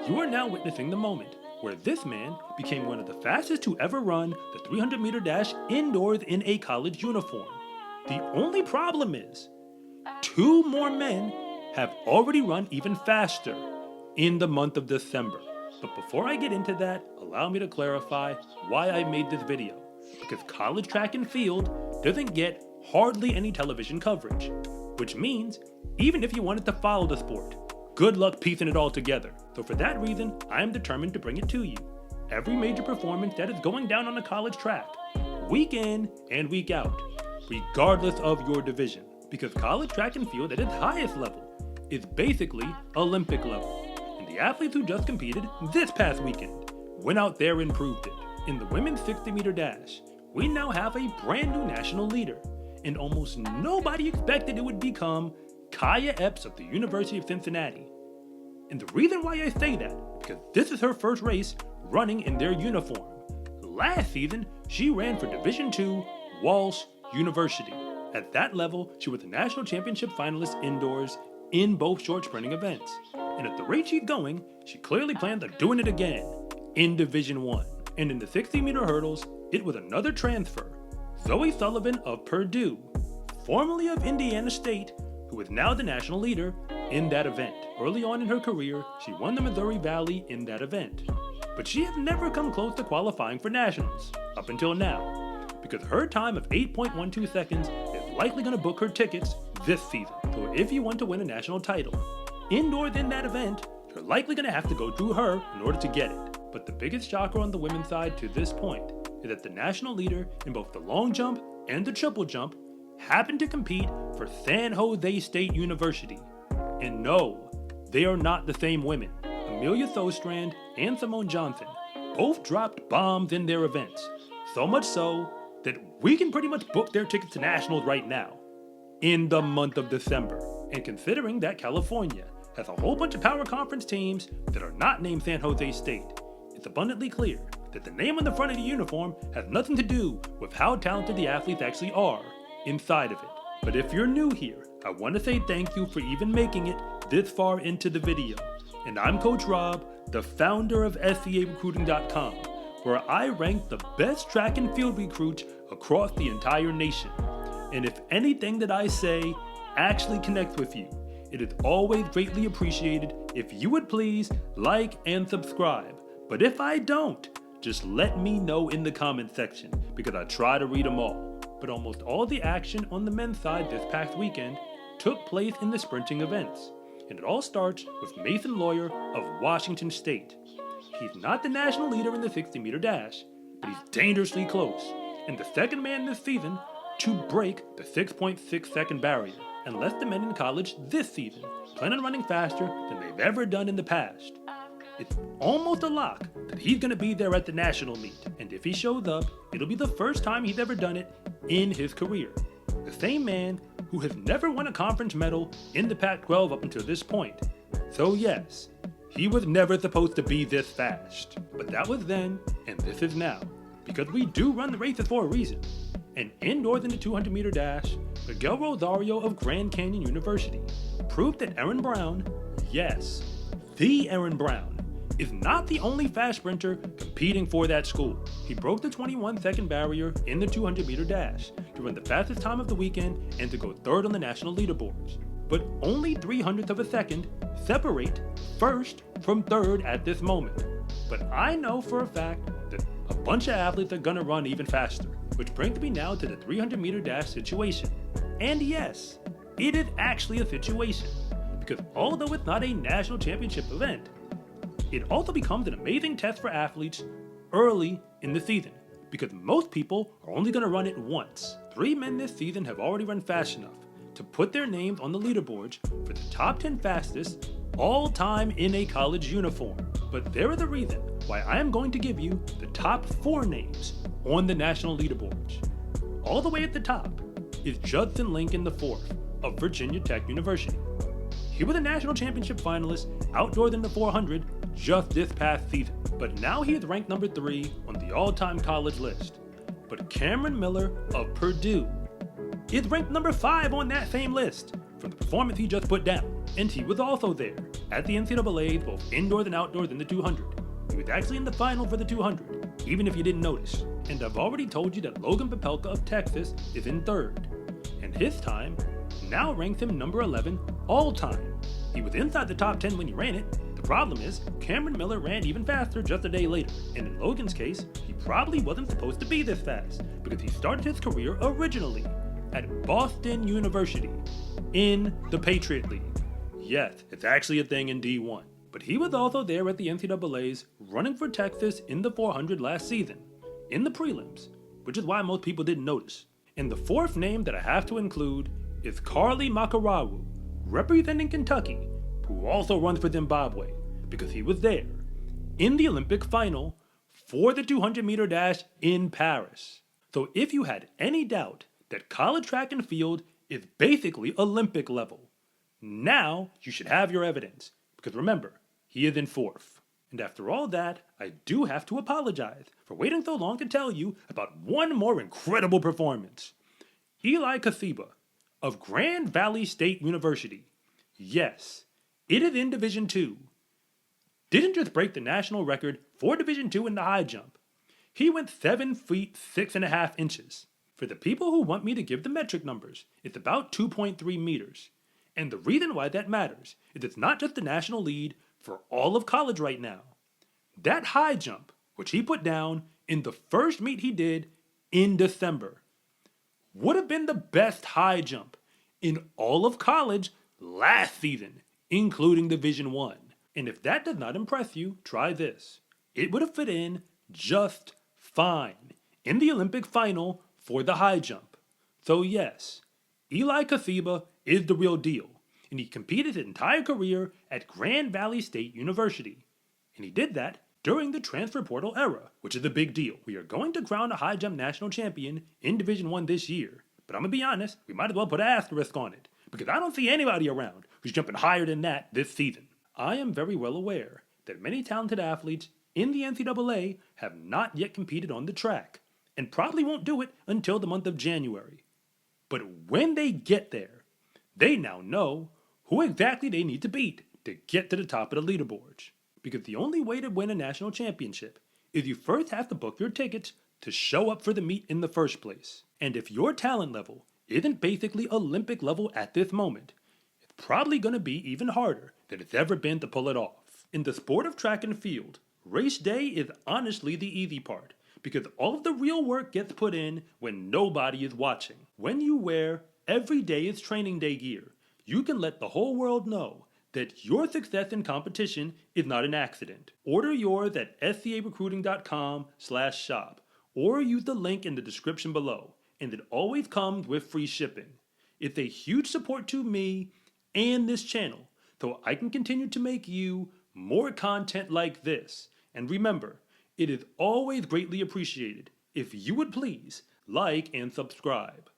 You are now witnessing the moment where this man became one of the fastest to ever run the 300-meter dash indoors in a college uniform. The only problem is, 2 more men have already run even faster in the month of December. But before I get into that, allow me to clarify why I made this video. Because college track and field doesn't get hardly any television coverage. Which means, even if you wanted to follow the sport, good luck piecing it all together. So for that reason, I am determined to bring it to you. Every major performance that is going down on a college track, week in and week out, regardless of your division. Because college track and field at its highest level is basically Olympic level. And the athletes who just competed this past weekend went out there and proved it. In the women's 60-meter dash, we now have a brand new national leader. And almost nobody expected it would become Kaya Epps of the University of Cincinnati. And the reason why I say that, because this is her first race running in their uniform. Last season, she ran for Division II Walsh University. At that level, she was a national championship finalist indoors in both short sprinting events. And at the rate she's going, she clearly plans on doing it again in Division I. And in the 60-meter hurdles, it was another transfer. Zoe Sullivan of Purdue, formerly of Indiana State, who is now the national leader in that event. Early on in her career, she won the Missouri Valley in that event. But she has never come close to qualifying for nationals, up until now, because her time of 8.12 seconds is likely going to book her tickets this season. So if you want to win a national title, indoors in that event, you're likely going to have to go through her in order to get it. But the biggest shocker on the women's side to this point is that the national leader in both the long jump and the triple jump happened to compete for San Jose State University. And no, they are not the same women. Amelia Thostrand and Simone Johnson both dropped bombs in their events. So much so that we can pretty much book their tickets to nationals right now in the month of December. And considering that California has a whole bunch of power conference teams that are not named San Jose State, it's abundantly clear that the name on the front of the uniform has nothing to do with how talented the athletes actually are inside of it. But if you're new here, I want to say thank you for even making it this far into the video. And I'm Coach Rob, the founder of SCArecruiting.com, where I rank the best track and field recruits across the entire nation. And if anything that I say actually connects with you, it is always greatly appreciated if you would please like and subscribe. But if I don't, just let me know in the comment section, because I try to read them all. But almost all the action on the men's side this past weekend took place in the sprinting events. And it all starts with Mason Lawyer of Washington State. He's not the national leader in the 60-meter dash, but he's dangerously close, and the second man this season to break the 6.6 second barrier. And less the men in college this season plan on running faster than they've ever done in the past. It's almost a lock that he's going to be there at the national meet, and if he shows up, it'll be the first time he's ever done it in his career. The same man who has never won a conference medal in the Pac-12 up until this point. So yes, he was never supposed to be this fast, but that was then, and this is now, because we do run the races for a reason. And indoors in the 200-meter dash, Miguel Rosario of Grand Canyon University proved that Aaron Brown, yes, the Aaron Brown, is not the only fast sprinter competing for that school. He broke the 21-second barrier in the 200-meter dash to run the fastest time of the weekend and to go third on the national leaderboards. But only 0.03 of a second separate first from third at this moment. But I know for a fact that a bunch of athletes are gonna run even faster, which brings me now to the 300-meter dash situation. And yes, it is actually a situation, because although it's not a national championship event, it also becomes an amazing test for athletes early in the season, because most people are only going to run it once. 3 men this season have already run fast enough to put their names on the leaderboards for the top 10 fastest all time in a college uniform. But there is a reason why I am going to give you the top 4 names on the national leaderboards. All the way at the top is Judson Lincoln IV of Virginia Tech University. He was a national championship finalist outdoors in the 400 just this past season, but now he is ranked number 3 on the all-time college list. But Cameron Miller of Purdue is ranked number 5 on that same list for the performance he just put down. And he was also there at the NCAAs, both indoors and outdoors in the 200. He was actually in the final for the 200, even if you didn't notice. And I've already told you that Logan Popelka of Texas is in third. And his time now ranks him number 11 all time. He was inside the top 10 when he ran it. The problem is, Cameron Miller ran even faster just a day later. And in Logan's case, he probably wasn't supposed to be this fast because he started his career originally at Boston University in the Patriot League. Yes, it's actually a thing in D1. But he was also there at the NCAAs running for Texas in the 400 last season, in the prelims, which is why most people didn't notice. And the fourth name that I have to include is Carly Makarawu, representing Kentucky, who also runs for Zimbabwe, because he was there in the Olympic final for the 200-meter dash in Paris. So if you had any doubt that college track and field is basically Olympic level, now you should have your evidence, because remember, he is in fourth. And after all that, I do have to apologize for waiting so long to tell you about one more incredible performance. Eli Kasiba of Grand Valley State University, yes, it is in Division II, didn't just break the national record for Division II in the high jump. He went 7 feet 6.5 inches. For the people who want me to give the metric numbers, it's about 2.3 meters. And the reason why that matters is it's not just the national lead for all of college right now. That high jump, which he put down in the first meet he did in December, would have been the best high jump in all of college last season, including Division I. And if that does not impress you, try this. It would have fit in just fine in the Olympic final for the high jump. So yes, Eli Kasiba is the real deal, and he competed his entire career at Grand Valley State University. And he did that during the transfer portal era, which is a big deal. We are going to crown a high jump national champion in Division I this year, but I'm gonna be honest, we might as well put an asterisk on it, because I don't see anybody around who's jumping higher than that this season. I am very well aware that many talented athletes in the NCAA have not yet competed on the track, and probably won't do it until the month of January. But when they get there, they now know who exactly they need to beat to get to the top of the leaderboards. Because the only way to win a national championship is you first have to book your tickets to show up for the meet in the first place. And if your talent level isn't basically Olympic level at this moment, it's probably going to be even harder than it's ever been to pull it off. In the sport of track and field, race day is honestly the easy part, because all of the real work gets put in when nobody is watching. When you wear every day is training day gear, you can let the whole world know that your success in competition is not an accident. Order yours at scarecruiting.com/shop or use the link in the description below, and it always comes with free shipping. It's a huge support to me and this channel, so I can continue to make you more content like this. And remember, it is always greatly appreciated if you would please like and subscribe.